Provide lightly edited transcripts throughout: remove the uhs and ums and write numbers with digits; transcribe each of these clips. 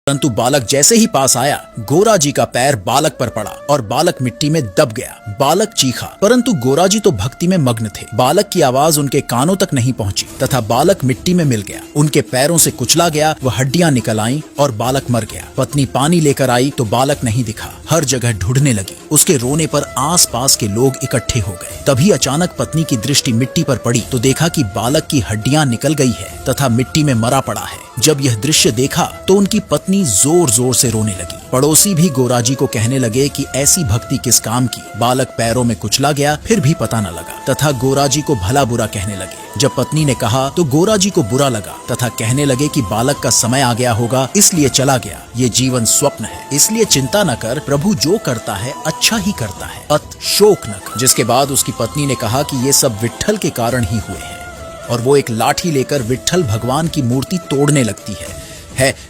परंतु बालक जैसे ही पास आया, गोरा जी का पैर बालक पर पड़ा और बालक मिट्टी में दब गया। बालक चीखा, परंतु गोरा जी तो भक्ति में मग्न थे। बालक की आवाज उनके कानों तक नहीं पहुंची तथा बालक मिट्टी में मिल गया। उनके पैरों से कुचला गया, वह हड्डियां निकल आईं और बालक मर गया। पत्नी पानी लेकर आई तो बालक नहीं दिखा। हर जगह ढूंढने लगी। उसके रोने पर आसपास के लोग इकट्ठे हो गए। तभी अचानक पत्नी की दृष्टि मिट्टी पर पड़ी तो देखा कि बालक की हड्डियां निकल गई है तथा मिट्टी में मरा पड़ा है। जब यह दृश्य देखा तो उनकी पत्नी जोर जोर से रोने लगी। पड़ोसी भी गोरा जी को कहने लगे कि ऐसी भक्ति किस काम की। बालक पैरों में कुचला गया, फिर भी पता न लगा तथा गोरा जी को भला बुरा कहने लगे। जब पत्नी ने कहा तो गोरा जी को बुरा लगा तथा कहने लगे कि बालक का समय आ गया होगा, इसलिए चला गया। ये जीवन स्वप्न है, इसलिए चिंता न कर, प्रभु जो करता है अच्छा ही करता है, अत शोक न कर। जिसके बाद उसकी पत्नी ने कहा कि ये सब विट्ठल के कारण ही हुए हैं और वो एक लाठी लेकर विट्ठल भगवान की मूर्ति तोड़ने लगती है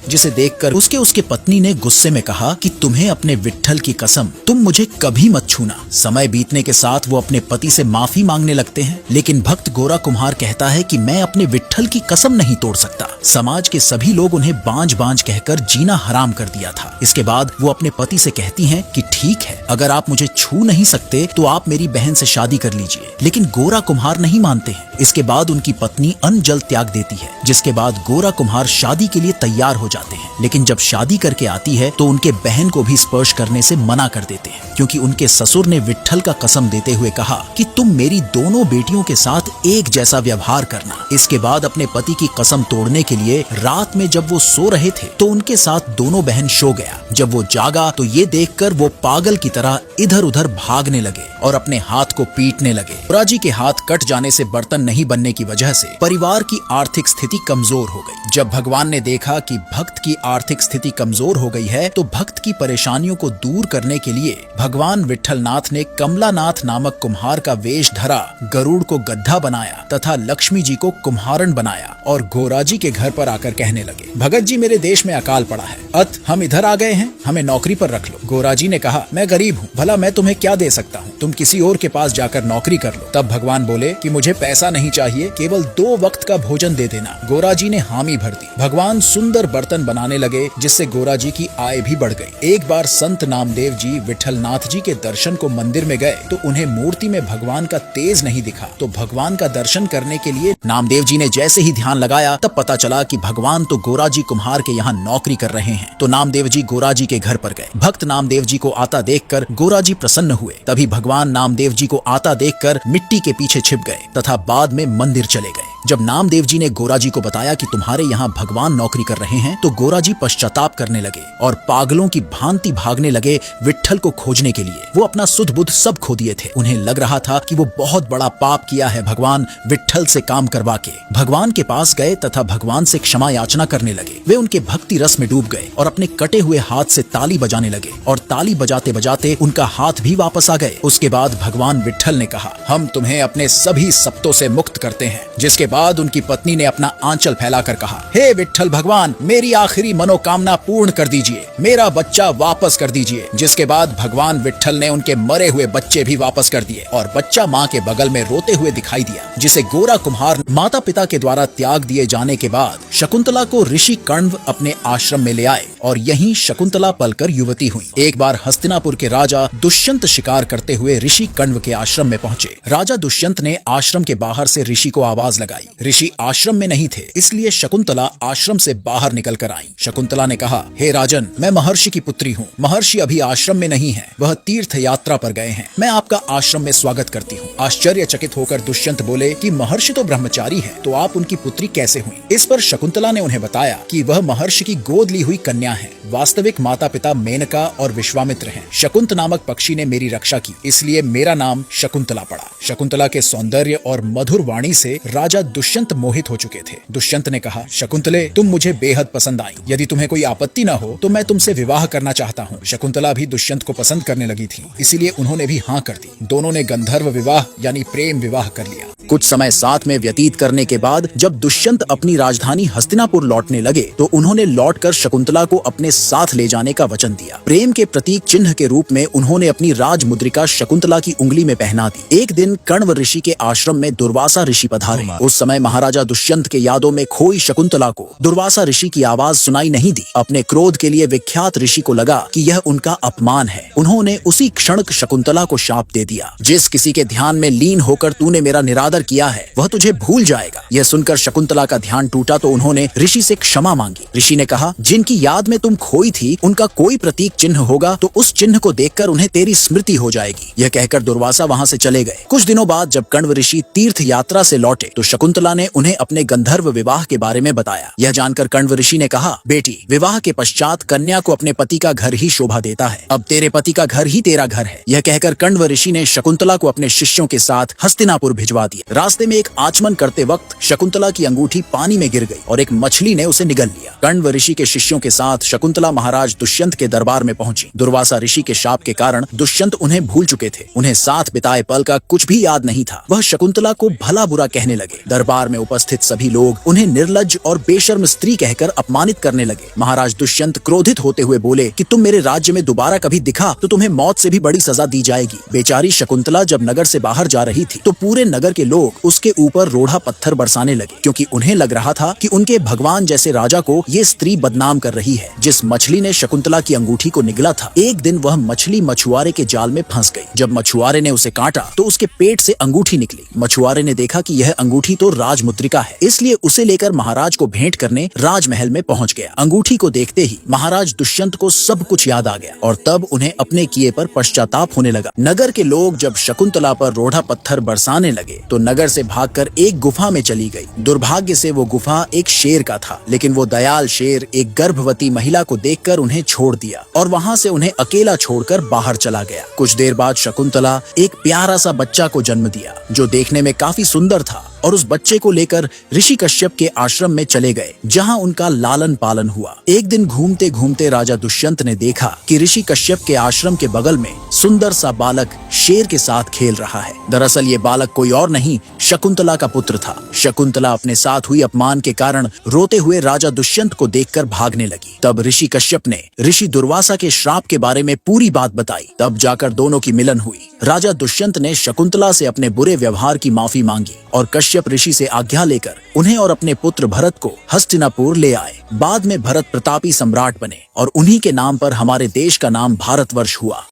जिसे देखकर उसके पत्नी ने गुस्से में कहा कि तुम्हें अपने विट्ठल की कसम, तुम मुझे कभी मत छूना। समय बीतने के साथ वो अपने पति से माफी मांगने लगते हैं, लेकिन भक्त गोरा कुम्हार कहता है कि मैं अपने विट्ठल की कसम नहीं तोड़ सकता। समाज के सभी लोग उन्हें बांझ बांझ कहकर जीना हराम कर दिया था। इसके बाद वो अपने पति से कहती हैं कि ठीक है, अगर आप मुझे छू नहीं सकते तो आप मेरी बहन से शादी कर लीजिए। लेकिन गोरा कुम्हार नहीं मानते हैं। इसके बाद उनकी पत्नी अन्न जल त्याग देती है, जिसके बाद गोरा कुम्हार शादी के लिए तैयार हो जाते हैं। लेकिन जब शादी करके आती है तो उनके बहन को भी स्पर्श करने से मना कर देते हैं, क्योंकि उनके ससुर ने विट्ठल का कसम देते हुए कहा कि तुम मेरी दोनों बेटियों के साथ एक जैसा व्यवहार करना। इसके बाद अपने पति की कसम तोड़ने के लिए रात में जब वो सो रहे थे तो उनके साथ दोनों बहन सो गया। जब वो जागा तो ये देखकर वो पागल की तरह इधर उधर भागने लगे और अपने हाथ को पीटने लगे। गोरा जी के हाथ कट जाने से बर्तन नहीं बनने की वजह से परिवार की आर्थिक स्थिति कमजोर हो गई। जब भगवान ने देखा कि भक्त की आर्थिक स्थिति कमजोर हो गई है तो भक्त की परेशानियों को दूर करने के लिए भगवान विट्ठलनाथ ने कमलानाथ नामक कुम्हार का वेश धरा, गरुड़ को गद्दा बनाया तथा लक्ष्मी जी को कुम्हारन बनाया और गोरा जी के घर पर आकर कहने लगे, भगत जी मेरे देश में अकाल पड़ा है, अत हम इधर आ गए हैं, हमें नौकरी पर रख लो। गोरा जी ने कहा, मैं गरीब हूँ, भला मैं तुम्हें क्या दे सकता हूँ, तुम किसी और के पास जाकर नौकरी कर लो। तब भगवान बोले कि मुझे पैसा नहीं चाहिए, केवल 2 वक्त का भोजन दे देना। गोरा जी ने हामी भर दी। भगवान सुंदर बर्तन बनाने लगे, जिससे गोरा जी की आय भी बढ़ गई। एक बार संत नामदेव जी विट्ठलनाथ जी के दर्शन को मंदिर में गए तो उन्हें मूर्ति में भगवान का तेज नहीं दिखा। तो भगवान का दर्शन करने के लिए नामदेव जी ने जैसे ही ध्यान लगाया तब पता चला कि भगवान तो गोरा जी कुम्हार के यहाँ नौकरी कर रहे हैं। तो नामदेव जी गोरा जी के घर पर गए। भक्त नामदेव जी को आता देखकर गोरा जी प्रसन्न हुए। तभी भगवान नामदेव जी को आता देखकर मिट्टी के पीछे छिप गए तथा बाद में मंदिर चले गए। जब नामदेव जी ने गोरा जी को बताया कि तुम्हारे यहाँ भगवान नौकरी कर रहे हैं तो गोरा जी पश्चाताप करने लगे और पागलों की भांति भागने लगे विट्ठल को खोजने के लिए। वो अपना सुध बुध सब खो दिए थे। उन्हें लग रहा था कि वो बहुत बड़ा पाप किया है भगवान विट्ठल से काम करवा के। भगवान के पास गए तथा भगवान से क्षमा याचना करने लगे। वे उनके भक्ति रस में डूब गए और अपने कटे हुए हाथ से ताली बजाने लगे और ताली बजाते बजाते उनका हाथ भी वापस आ गए। उसके बाद भगवान विट्ठल ने कहा, हम तुम्हें अपने सभी सप्तों से मुक्त करते हैं। जिसके बाद उनकी पत्नी ने अपना आंचल फैलाकर कहा, हे विट्ठल भगवान, मेरी आखिरी मनोकामना पूर्ण कर दीजिए, मेरा बच्चा वापस कर दीजिए। जिसके बाद भगवान विट्ठल ने उनके मरे हुए बच्चे भी वापस कर दिए और बच्चा माँ के बगल में रोते हुए दिखाई दिया, जिसे गोरा कुम्हार माता पिता के द्वारा त्याग दिए जाने के बाद शकुंतला को ऋषि कण्व अपने आश्रम में ले आए और यहीं शकुंतला पलकर युवती हुई। एक बार हस्तिनापुर के राजा दुष्यंत शिकार करते हुए ऋषि कण्व के आश्रम में पहुंचे। राजा दुष्यंत ने आश्रम के बाहर से ऋषि को आवाज लगाई। ऋषि आश्रम में नहीं थे, इसलिए शकुंतला आश्रम से बाहर निकल कर आई। शकुंतला ने कहा, हे राजन, मैं महर्षि की पुत्री हूँ। महर्षि अभी आश्रम में नहीं है, वह तीर्थ यात्रा पर गए हैं। मैं आपका आश्रम में स्वागत करती हूँ। आश्चर्यचकित होकर दुष्यंत बोले कि महर्षि तो ब्रह्मचारी है, तो आप उनकी पुत्री कैसे हुई? इस पर शकुंतला ने उन्हें बताया कि वह महर्षि की गोद ली हुई कन्या है। वास्तविक माता पिता मेनका और विश्वामित्र हैं। शकुंत नामक पक्षी ने मेरी रक्षा की, इसलिए मेरा नाम शकुंतला पड़ा। शकुंतला के सौंदर्य और मधुर वाणी से राजा दुष्यंत मोहित हो चुके थे। दुष्यंत ने कहा, शकुंतले, तुम मुझे बेहद पसंद आई। यदि तुम्हें कोई आपत्ति न हो तो मैं तुमसे विवाह करना चाहता हूँ। शकुंतला भी दुष्यंत को पसंद करने लगी थी, इसीलिए उन्होंने भी हाँ कर दी। दोनों ने गंधर्व विवाह यानी प्रेम विवाह कर लिया। कुछ समय साथ में व्यतीत करने के बाद जब दुष्यंत अपनी राजधानी हस्तिनापुर लौटने लगे तो उन्होंने लौटकर शकुंतला को अपने साथ ले जाने का वचन दिया। प्रेम के प्रतीक चिन्ह के रूप में उन्होंने अपनी राज मुद्रिका शकुंतला की उंगली में पहना दी। एक दिन कण्व ऋषि के आश्रम में दुर्वासा ऋषि पधारे। उस समय महाराजा दुष्यंत के यादों में खोई शकुंतला को दुर्वासा ऋषि की आवाज सुनाई नहीं दी। अपने क्रोध के लिए विख्यात ऋषि को लगा कि यह उनका अपमान है। उन्होंने उसी क्षण शकुंतला को शाप दे दिया। जिस किसी के ध्यान में लीन होकर तूने मेरा निरादर किया है वह तुझे भूल जाएगा। यह सुनकर शकुंतला का ध्यान टूटा तो उन्होंने ऋषि से क्षमा मांगी। ऋषि ने कहा, जिनकी याद में तुम खोई थी उनका कोई प्रतीक चिन्ह होगा तो उस चिन्ह को देखकर उन्हें तेरी स्मृति हो जाएगी। यह कहकर दुर्वासा वहां से चले गए। कुछ दिनों बाद जब कण्व ऋषि तीर्थ यात्रा से लौटे तो शकुंतला ने उन्हें अपने गंधर्व विवाह के बारे में बताया। यह जानकर कण्व ऋषि ने कहा, बेटी, विवाह के पश्चात कन्या को अपने पति का घर ही शोभा देता है। अब तेरे पति का घर ही तेरा घर है। यह कहकर कण्व ऋषि ने शकुंतला को अपने शिष्यों के साथ हस्तिनापुर भिजवा दिया। रास्ते में एक आचमन करते वक्त शकुंतला की अंगूठी पानी में गिर गई और एक मछली ने उसे निगल लिया। कण्व ऋषि के शिष्यों के साथ शकुंतला महाराज दुष्यंत के दरबार में पहुंची। दुर्वासा ऋषि के शाप के कारण दुष्यंत उन्हें भूल चुके थे। उन्हें साथ बिताए पल का कुछ भी याद नहीं था। वह शकुंतला को भला बुरा कहने लगे। दरबार में उपस्थित सभी लोग उन्हें निर्लज्ज और बेशर्म स्त्री कहकर अपमानित करने लगे। महाराज दुष्यंत क्रोधित होते हुए बोले कि तुम मेरे राज्य में दोबारा कभी दिखा तो तुम्हें मौत से भी बड़ी सजा दी जाएगी। बेचारी शकुंतला जब नगर से बाहर जा रही थी तो पूरे नगर के लोग उसके ऊपर रोड़ा पत्थर बरसाने लगे, क्योंकि उन्हें लग रहा था कि उनके भगवान जैसे राजा को ये स्त्री बदनाम कर रही है। जिस मछली ने शकुंतला की अंगूठी को निगला था, एक दिन वह मछली मछुआरे के जाल में फंस गई। जब मछुआरे ने उसे काटा तो उसके पेट से अंगूठी निकली। मछुआरे ने देखा कि यह अंगूठी तो राजमुद्रिका है, इसलिए उसे लेकर महाराज को भेंट करने राजमहल में पहुंच गया। अंगूठी को देखते ही महाराज दुष्यंत को सब कुछ याद आ गया और तब उन्हें अपने किए पर पश्चाताप होने लगा। नगर के लोग जब शकुंतला पर रोड़ा पत्थर बरसाने लगे तो नगर से भागकर एक गुफा में चली गई। दुर्भाग्य से वो गुफा एक शेर का था, लेकिन वो दयाल शेर एक गर्भवती महिला को देखकर उन्हें छोड़ दिया और वहां से उन्हें अकेला छोड़कर बाहर चला गया। कुछ देर बाद शकुंतला एक प्यारा सा बच्चा को जन्म दिया जो देखने में काफी सुंदर था और उस बच्चे को लेकर ऋषि कश्यप के आश्रम में चले गए, जहां उनका लालन पालन हुआ। एक दिन घूमते घूमते राजा दुष्यंत ने देखा कि ऋषि कश्यप के आश्रम के बगल में सुंदर सा बालक शेर के साथ खेल रहा है। दरअसल ये बालक कोई और नहीं, शकुंतला का पुत्र था। शकुंतला अपने साथ हुई अपमान के कारण रोते हुए राजा दुष्यंत को देखकर भागने लगी। तब ऋषि कश्यप ने ऋषि दुर्वासा के श्राप के बारे में पूरी बात बताई। तब जाकर दोनों की मिलन हुई। राजा दुष्यंत ने शकुंतला से अपने बुरे व्यवहार की माफी मांगी और कश्यप ऋषि से आज्ञा लेकर उन्हें और अपने पुत्र भरत को हस्तिनापुर ले आए। बाद में भरत प्रतापी सम्राट बने और उन्हीं के नाम पर हमारे देश का नाम भारतवर्ष हुआ।